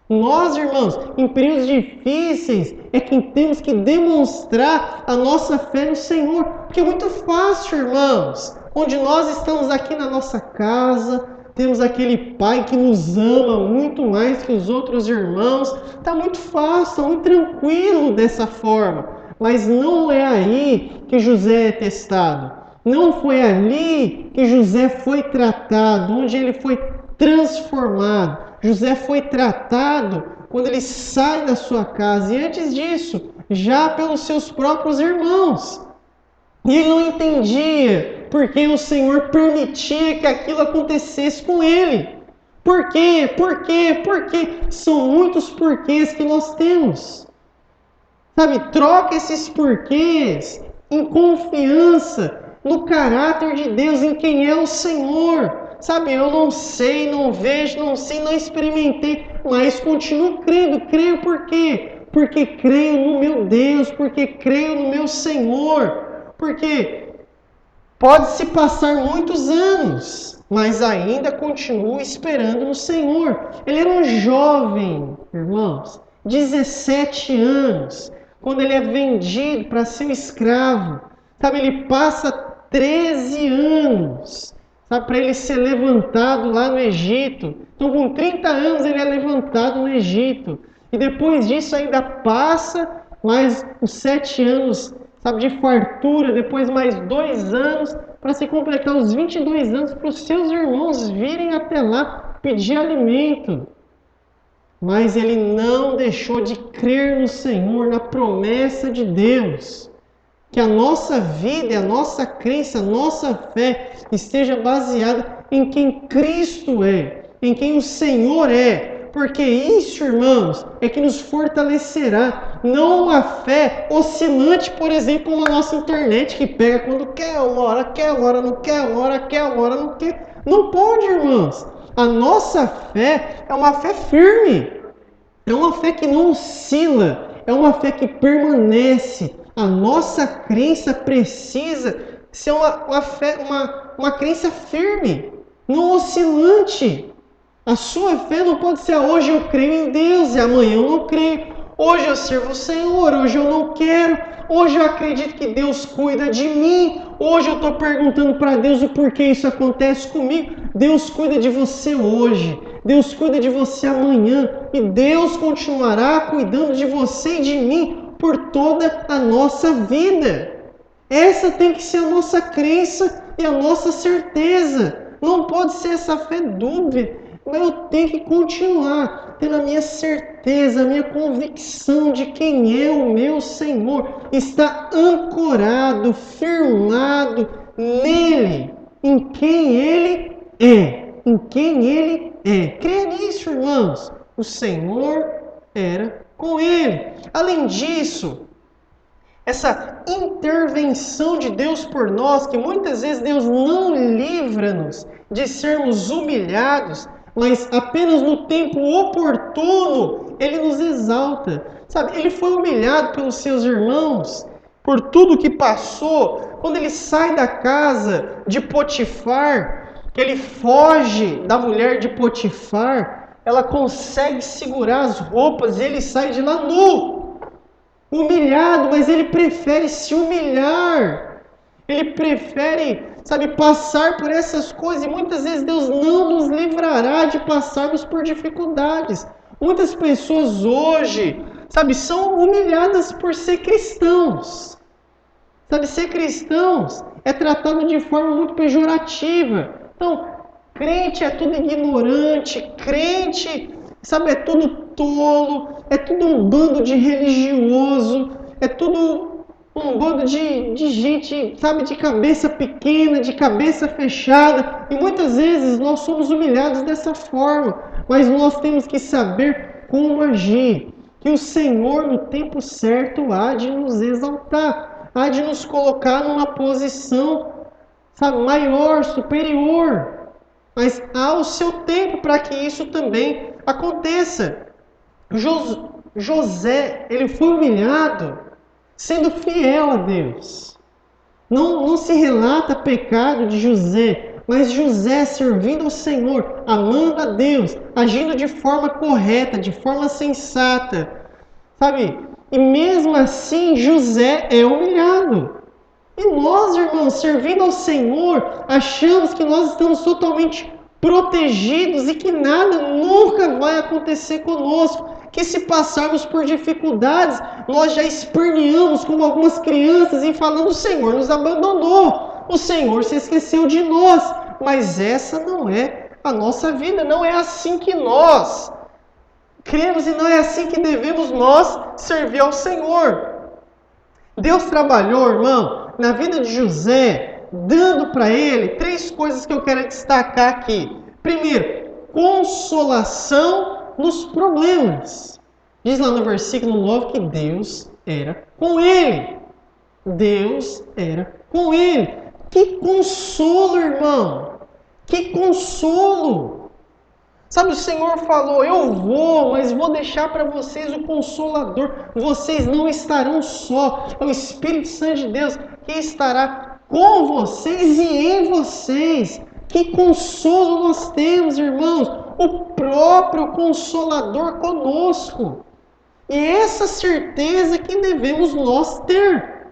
Nós, irmãos, em períodos difíceis, é que temos que demonstrar a nossa fé no Senhor. Porque é muito fácil, irmãos, onde nós estamos aqui na nossa casa, temos aquele pai que nos ama muito mais que os outros irmãos. Está muito fácil, está muito tranquilo dessa forma. Mas não é aí que José é testado. Não foi ali que José foi tratado, onde ele foi transformado. José foi tratado quando ele sai da sua casa e antes disso, já pelos seus próprios irmãos. E ele não entendia porque o Senhor permitia que aquilo acontecesse com ele. Por quê? Por quê? Por quê? São muitos porquês que nós temos. Sabe, troca esses porquês em confiança no caráter de Deus, em quem é o Senhor. Sabe, eu não sei, não vejo, não sei, não experimentei, mas continuo crendo. Creio por quê? Porque creio no meu Deus, porque creio no meu Senhor. Porque pode-se passar muitos anos, mas ainda continuo esperando no Senhor. Ele era um jovem, irmãos, 17 anos, quando ele é vendido para ser um escravo. Sabe, ele passa 13 anos, sabe, para ele ser levantado lá no Egito. Então, com 30 anos, ele é levantado no Egito. E depois disso, ainda passa mais os 7 anos, sabe, de fartura. Depois, mais 2 anos, para se completar os 22 anos, para os seus irmãos virem até lá pedir alimento. Mas ele não deixou de crer no Senhor, na promessa de Deus. Que a nossa vida, a nossa crença, a nossa fé esteja baseada em quem Cristo é, em quem o Senhor é. Porque isso, irmãos, é que nos fortalecerá. Não uma fé oscilante, por exemplo, na nossa internet, que pega quando quer, uma hora não quer, uma hora quer, uma hora não quer. Não pode, irmãos. A nossa fé é uma fé firme. É uma fé que não oscila. É uma fé que permanece. A nossa crença precisa ser uma crença firme, não oscilante. A sua fé não pode ser hoje eu creio em Deus e amanhã eu não creio. Hoje eu sirvo o Senhor, hoje eu não quero. Hoje eu acredito que Deus cuida de mim. Hoje eu estou perguntando para Deus o porquê isso acontece comigo. Deus cuida de você hoje. Deus cuida de você amanhã. E Deus continuará cuidando de você e de mim por toda a nossa vida. Essa tem que ser a nossa crença e a nossa certeza. Não pode ser essa fé dúbia. Mas eu tenho que continuar tendo a minha certeza, a minha convicção de quem é o meu Senhor. Está ancorado, firmado nele, em quem ele é. Em quem ele é. Creia nisso, irmãos. O Senhor era com ele. Além disso, essa intervenção de Deus por nós, que muitas vezes Deus não livra-nos de sermos humilhados, mas apenas no tempo oportuno Ele nos exalta. Sabe, Ele foi humilhado pelos seus irmãos, por tudo que passou. Quando ele sai da casa de Potifar, que ele foge da mulher de Potifar, ela consegue segurar as roupas e ele sai de lá nu. Humilhado, mas ele prefere se humilhar. Ele prefere, passar por essas coisas. E muitas vezes Deus não nos livrará de passarmos por dificuldades. Muitas pessoas hoje, são humilhadas por ser cristãos. Ser cristãos é tratado de forma muito pejorativa. Então, crente é tudo ignorante, crente, é tudo tolo, é tudo um bando de religioso, é tudo um bando de gente, de cabeça pequena, de cabeça fechada. E muitas vezes nós somos humilhados dessa forma, mas nós temos que saber como agir, que o Senhor no tempo certo há de nos exaltar, há de nos colocar numa posição, maior, superior. Mas há o seu tempo para que isso também aconteça. José, ele foi humilhado sendo fiel a Deus. Não se relata pecado de José, mas José servindo ao Senhor, amando a Deus, agindo de forma correta, de forma sensata. E mesmo assim José é humilhado. E nós, irmãos, servindo ao Senhor, achamos que nós estamos totalmente protegidos e que nada nunca vai acontecer conosco. Que se passarmos por dificuldades, nós já esperneamos como algumas crianças e falando: o Senhor nos abandonou, o Senhor se esqueceu de nós. Mas essa não é a nossa vida, não é assim que nós cremos e não é assim que devemos nós servir ao Senhor. Deus trabalhou, irmão, na vida de José, dando para ele 3 coisas que eu quero destacar aqui. Primeiro, consolação nos problemas. Diz lá no versículo 9 que Deus era com ele. Deus era com ele. Que consolo, irmão! Que consolo! O Senhor falou: eu vou, mas vou deixar para vocês o Consolador. Vocês não estarão só. É o Espírito Santo de Deus que estará com vocês e em vocês. Que consolo nós temos, irmãos! O próprio Consolador conosco. E essa certeza que devemos nós ter.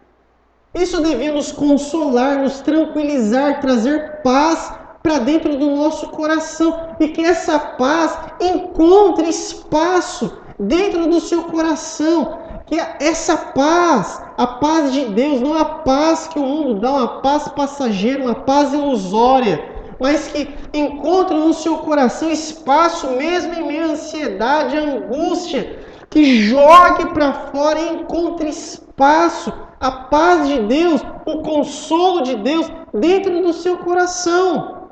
Isso devia nos consolar, nos tranquilizar, trazer paz para dentro do nosso coração. E que essa paz encontre espaço dentro do seu coração. Que essa paz, a paz de Deus, não a paz que o mundo dá, uma paz passageira, uma paz ilusória, mas que encontre no seu coração espaço, mesmo em meio à ansiedade, à angústia, que jogue para fora e encontre espaço, a paz de Deus, o consolo de Deus dentro do seu coração.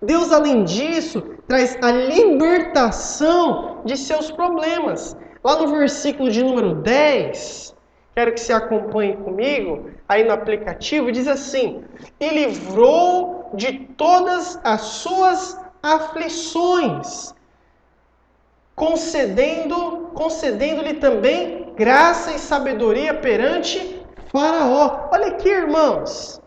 Deus, além disso, traz a libertação de seus problemas. Lá no versículo de número 10, quero que você acompanhe comigo, aí no aplicativo, diz assim: e livrou de todas as suas aflições, concedendo-lhe também graça e sabedoria perante Faraó. Olha aqui, irmãos.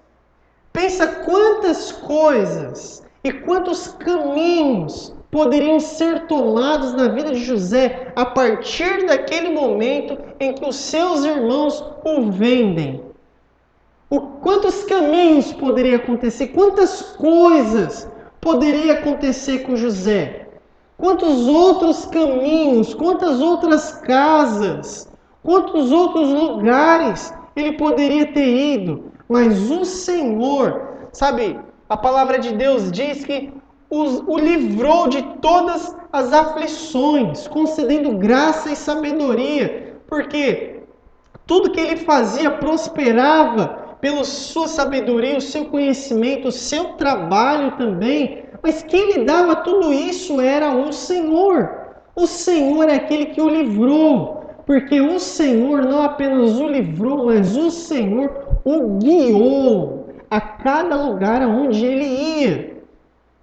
Pensa quantas coisas e quantos caminhos poderiam ser tomados na vida de José a partir daquele momento em que os seus irmãos o vendem. Quantos caminhos poderia acontecer? Quantas coisas poderia acontecer com José? Quantos outros caminhos, quantas outras casas, quantos outros lugares ele poderia ter ido? Mas o Senhor, sabe, a palavra de Deus diz que o livrou de todas as aflições, concedendo graça e sabedoria, porque tudo que ele fazia prosperava pela sua sabedoria, o seu conhecimento, o seu trabalho também. Mas quem lhe dava tudo isso era o Senhor. O Senhor é aquele que o livrou, porque o Senhor não apenas o livrou, mas o Senhor o guiou a cada lugar aonde ele ia.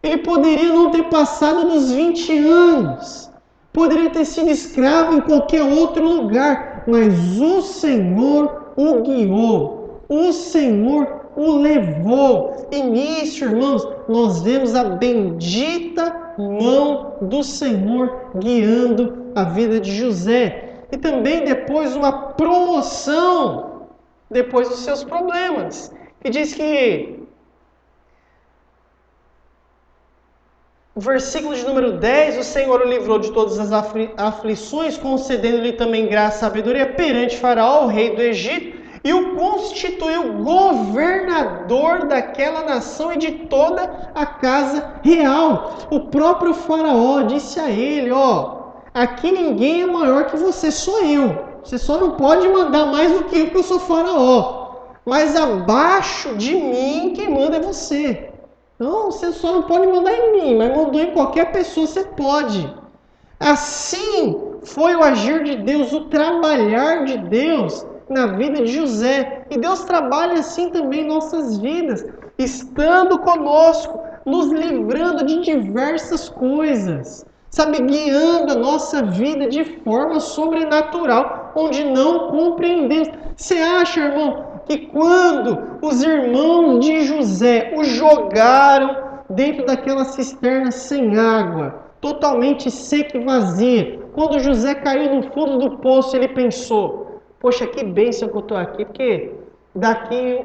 Ele poderia não ter passado dos 20 anos, poderia ter sido escravo em qualquer outro lugar, mas o Senhor o guiou, o Senhor o levou. E nisso, irmãos, nós vemos a bendita mão do Senhor guiando a vida de José. E também depois uma promoção, depois dos seus problemas, que diz que o versículo de número 10, o Senhor o livrou de todas as aflições, concedendo-lhe também graça e sabedoria perante Faraó, o rei do Egito, e o constituiu governador daquela nação e de toda a casa real. O próprio Faraó disse a ele, aqui ninguém é maior que você, sou eu. Você só não pode mandar mais do que eu sou Faraó. Mas abaixo de mim, quem manda é você. Não, você só não pode mandar em mim, mas mandou em qualquer pessoa, você pode. Assim foi o agir de Deus, o trabalhar de Deus na vida de José. E Deus trabalha assim também em nossas vidas, estando conosco, nos livrando de diversas coisas, sabe, guiando a nossa vida de forma sobrenatural, onde não compreendemos. Você acha, irmão, que quando os irmãos de José o jogaram dentro daquela cisterna sem água, totalmente seca e vazia, quando José caiu no fundo do poço, ele pensou, poxa, que bênção que eu estou aqui, porque daqui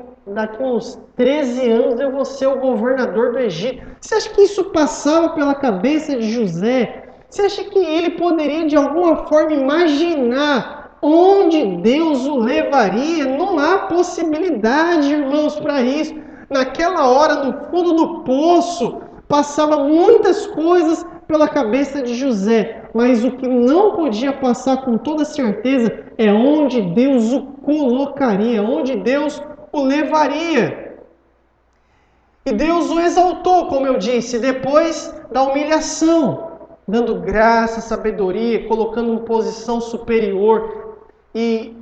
uns 13 anos eu vou ser o governador do Egito. Você acha que isso passava pela cabeça de José? Você acha que ele poderia de alguma forma imaginar onde Deus o levaria? Não há possibilidade, irmãos, para isso. Naquela hora, no fundo do poço, passava muitas coisas pela cabeça de José, mas o que não podia passar com toda certeza é onde Deus o colocaria, onde Deus o levaria. E Deus o exaltou, como eu disse, depois da humilhação, dando graça, sabedoria, colocando em posição superior e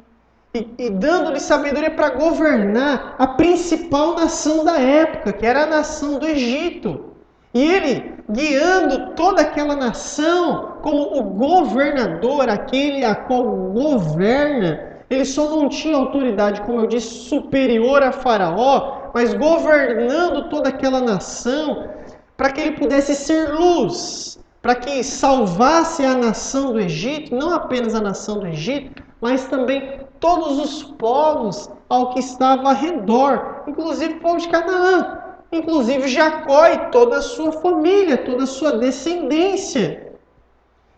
dando-lhe sabedoria para governar a principal nação da época, que era a nação do Egito. E ele, guiando toda aquela nação como o governador, aquele a qual governa, ele só não tinha autoridade, como eu disse, superior a Faraó, mas governando toda aquela nação para que ele pudesse ser luz, para que salvasse a nação do Egito, não apenas a nação do Egito, mas também todos os povos ao que estava ao redor, inclusive o povo de Canaã, inclusive Jacó e toda a sua família, toda a sua descendência.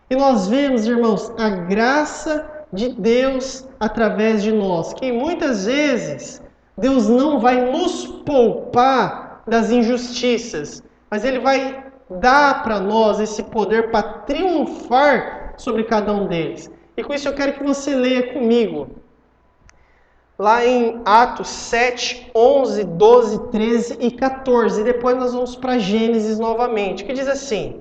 E nós vemos, irmãos, a graça de Deus através de nós, que muitas vezes Deus não vai nos poupar das injustiças, mas Ele vai dar para nós esse poder para triunfar sobre cada um deles. E com isso eu quero que você leia comigo, lá em Atos 7, 11, 12, 13 e 14. E depois nós vamos para Gênesis novamente, que diz assim: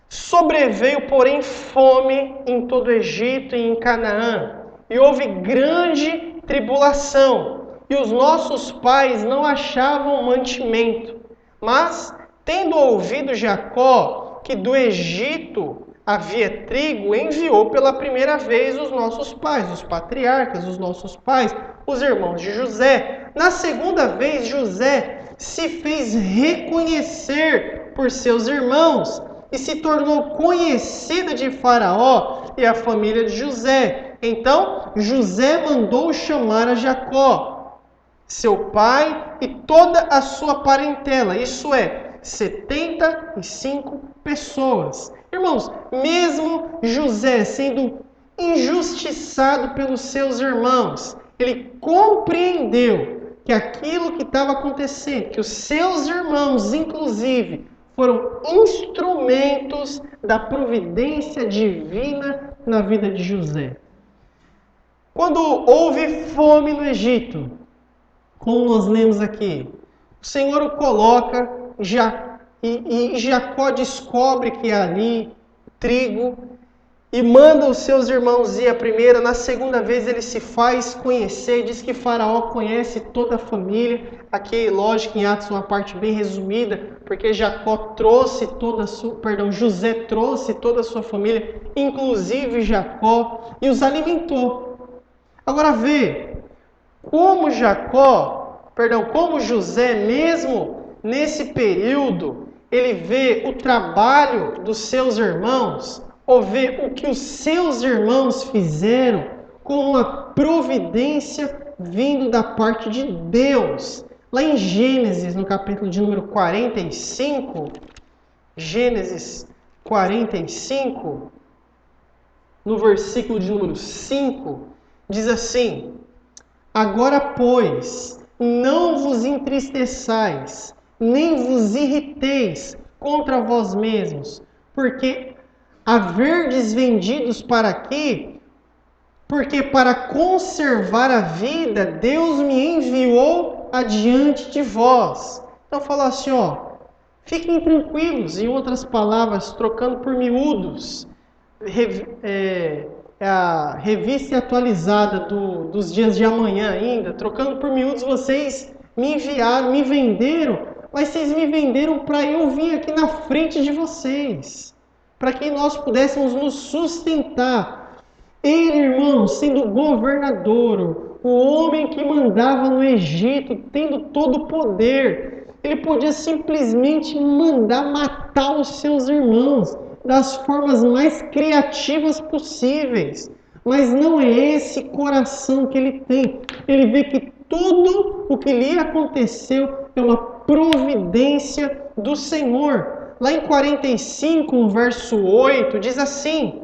Sobreveio, porém, fome em todo o Egito e em Canaã, e houve grande tribulação, e os nossos pais não achavam mantimento. Mas, tendo ouvido Jacó que do Egito havia trigo, enviou pela primeira vez os nossos pais, os patriarcas, os nossos pais, os irmãos de José. Na segunda vez, José se fez reconhecer por seus irmãos, e se tornou conhecida de Faraó e a família de José. Então José mandou chamar a Jacó, seu pai, e toda a sua parentela, isso é, 75 pessoas. Irmãos, mesmo José sendo injustiçado pelos seus irmãos, ele compreendeu que aquilo que estava acontecendo, que os seus irmãos, inclusive, foram instrumentos da providência divina na vida de José. Quando houve fome no Egito, como nós lemos aqui, o Senhor o coloca e Jacó descobre que há ali trigo e manda os seus irmãos ir a primeira. Na segunda vez ele se faz conhecer, diz que Faraó conhece toda a família. Aqui, lógico, em Atos uma parte bem resumida, porque José trouxe toda a sua família, inclusive Jacó, e os alimentou. Agora vê, como José, mesmo nesse período, ele vê o trabalho dos seus irmãos, ou vê o que os seus irmãos fizeram com uma providência vindo da parte de Deus. Lá em Gênesis, no capítulo de número 45, Gênesis 45, no versículo de número 5, diz assim: Agora, pois, não vos entristeçais, nem vos irriteis contra vós mesmos, porque haverdes vendidos para quê? Porque para conservar a vida, Deus me enviou adiante de vós. Então fala assim, fiquem tranquilos, em outras palavras, trocando por miúdos, a revista atualizada dos dias de amanhã ainda, trocando por miúdos, vocês me enviaram, me venderam, mas vocês me venderam para eu vir aqui na frente de vocês, para que nós pudéssemos nos sustentar. Ele, irmão, sendo governador, o homem que mandava no Egito, tendo todo o poder, ele podia simplesmente mandar matar os seus irmãos das formas mais criativas possíveis. Mas não é esse coração que ele tem. Ele vê que tudo o que lhe aconteceu é uma providência do Senhor. Lá em 45, no verso 8, diz assim: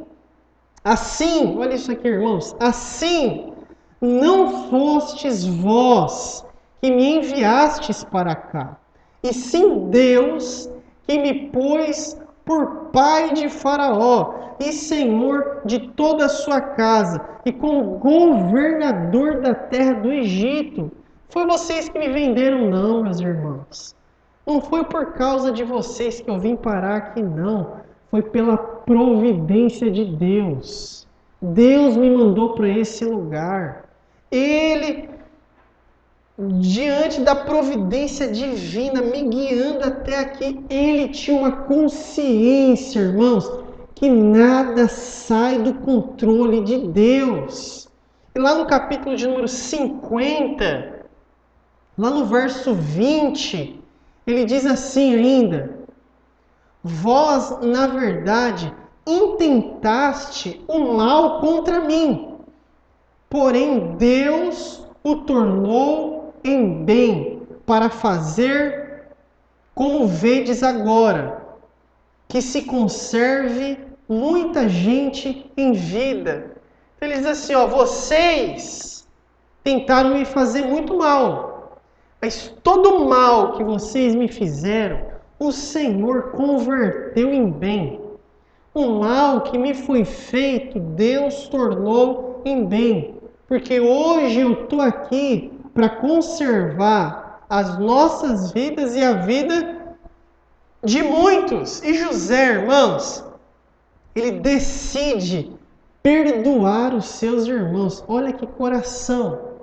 Assim, olha isso aqui, irmãos, assim não fostes vós que me enviastes para cá, e sim Deus que me pôs por pai de Faraó e senhor de toda a sua casa, e como governador da terra do Egito. Foi vocês que me venderam, não, meus irmãos. Não foi por causa de vocês que eu vim parar aqui, não. Foi pela providência de Deus. Deus me mandou para esse lugar. Ele, diante da providência divina, me guiando até aqui, ele tinha uma consciência, irmãos, que nada sai do controle de Deus. E lá no capítulo de número 50, lá no verso 20, ele diz assim ainda: Vós, na verdade, intentaste o mal contra mim, porém Deus o tornou em bem, para fazer como vedes agora, que se conserve muita gente em vida. Então ele diz assim, vocês tentaram me fazer muito mal, mas todo o mal que vocês me fizeram, o Senhor converteu em bem. O mal que me foi feito, Deus tornou em bem. Porque hoje eu estou aqui para conservar as nossas vidas e a vida de muitos. E José, irmãos, ele decide perdoar os seus irmãos. Olha que coração.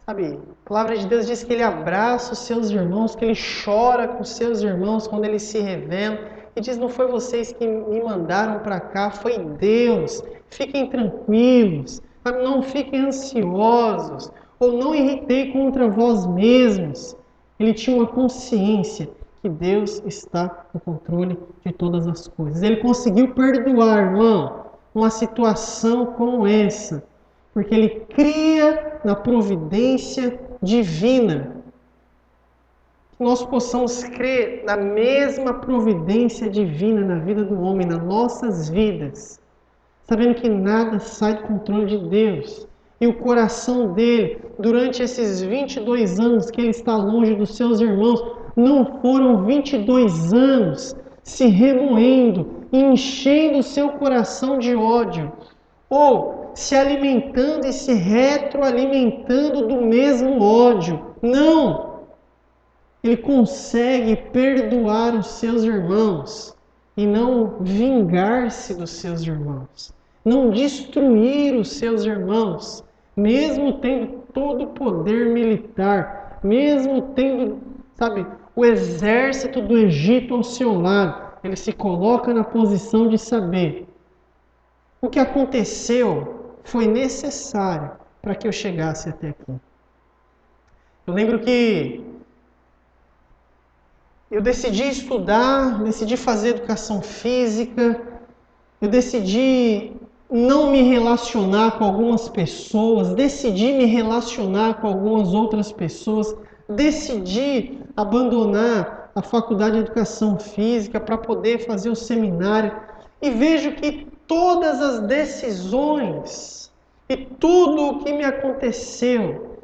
Sabe, a palavra de Deus diz que ele abraça os seus irmãos, que ele chora com os seus irmãos quando eles se revelam. E diz, não foi vocês que me mandaram para cá, foi Deus. Fiquem tranquilos, não fiquem ansiosos, ou não irritei contra vós mesmos. Ele tinha uma consciência que Deus está no controle de todas as coisas. Ele conseguiu perdoar, irmão, uma situação como essa, porque ele cria na providência divina. Que nós possamos crer na mesma providência divina na vida do homem, nas nossas vidas, sabendo que nada sai do controle de Deus. E o coração dele, durante esses 22 anos que ele está longe dos seus irmãos, não foram 22 anos se remoendo e enchendo o seu coração de ódio, ou se alimentando e se retroalimentando do mesmo ódio. Não! Ele consegue perdoar os seus irmãos e não vingar-se dos seus irmãos, não destruir os seus irmãos, mesmo tendo todo o poder militar, mesmo tendo, o exército do Egito ao seu lado. Ele se coloca na posição de saber: o que aconteceu foi necessário para que eu chegasse até aqui. Eu lembro que eu decidi estudar, decidi fazer educação física, eu decidi não me relacionar com algumas pessoas, decidi me relacionar com algumas outras pessoas, decidi abandonar a faculdade de educação física para poder fazer o seminário, e vejo que todas as decisões e tudo o que me aconteceu,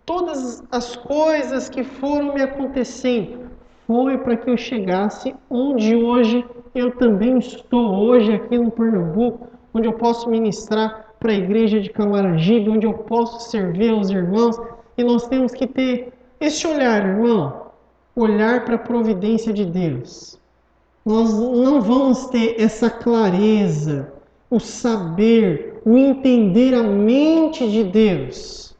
todas as coisas que foram me acontecendo, foi para que eu chegasse onde hoje eu também estou hoje aqui no Pernambuco, onde eu posso ministrar para a igreja de Camaragibe, onde eu posso servir aos irmãos. E nós temos que ter esse olhar, irmão, olhar para a providência de Deus. Nós não vamos ter essa clareza, o saber, o entender a mente de Deus.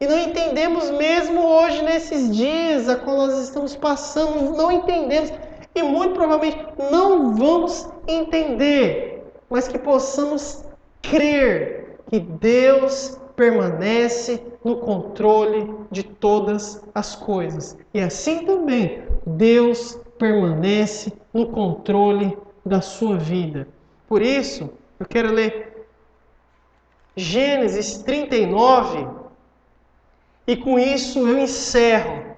E não entendemos mesmo hoje, nesses dias a qual nós estamos passando, não entendemos. E muito provavelmente não vamos entender, mas que possamos crer que Deus permanece no controle de todas as coisas. E assim também, Deus permanece no controle da sua vida. Por isso, eu quero ler Gênesis 39, e com isso eu encerro.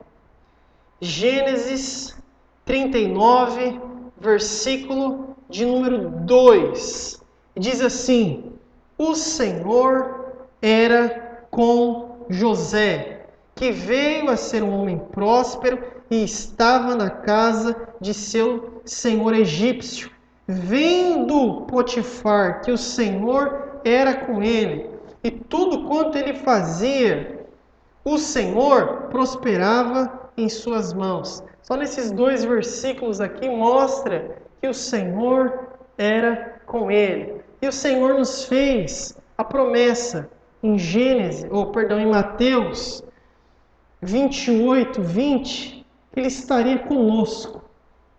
Gênesis 39, versículo de número 2. Diz assim: o Senhor era com José, que veio a ser um homem próspero e estava na casa de seu senhor egípcio. Vendo Potifar que o Senhor era com ele, e tudo quanto ele fazia, o Senhor prosperava em suas mãos. Só nesses 2 versículos aqui mostra que o Senhor era com ele. E o Senhor nos fez a promessa em em Mateus 28, 20, que Ele estaria conosco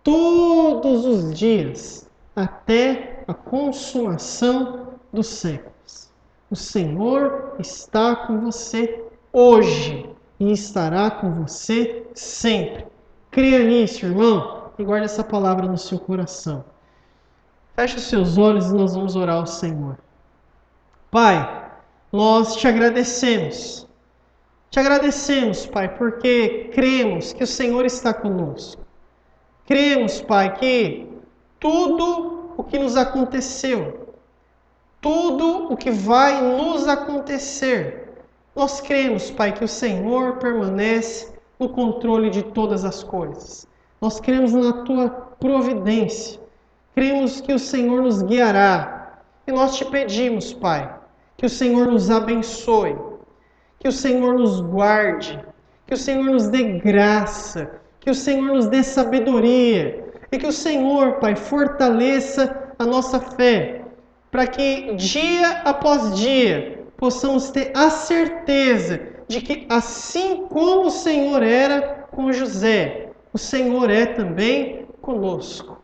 todos os dias, até a consumação dos séculos. O Senhor está com você hoje e estará com você sempre. Creia nisso, irmão, e guarde essa palavra no seu coração. Feche os seus olhos e nós vamos orar ao Senhor. Pai, nós te agradecemos. Te agradecemos, Pai, porque cremos que o Senhor está conosco. Cremos, Pai, que tudo o que nos aconteceu, tudo o que vai nos acontecer, nós cremos, Pai, que o Senhor permanece no controle de todas as coisas. Nós cremos na Tua providência. Cremos que o Senhor nos guiará. E nós te pedimos, Pai, que o Senhor nos abençoe, que o Senhor nos guarde, que o Senhor nos dê graça, que o Senhor nos dê sabedoria e que o Senhor, Pai, fortaleça a nossa fé, para que dia após dia possamos ter a certeza de que assim como o Senhor era com José, o Senhor é também conosco.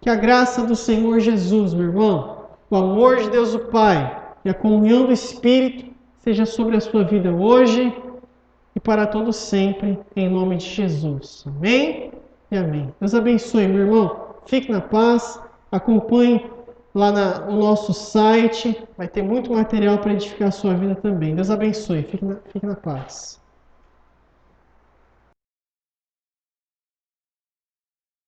Que a graça do Senhor Jesus, meu irmão, o amor de Deus o Pai e a comunhão do Espírito seja sobre a sua vida hoje e para todo sempre, em nome de Jesus. Amém? e amém. Deus abençoe, meu irmão. Fique na paz. Acompanhe lá no nosso site. Vai ter muito material para edificar a sua vida também. Deus abençoe. Fique na paz.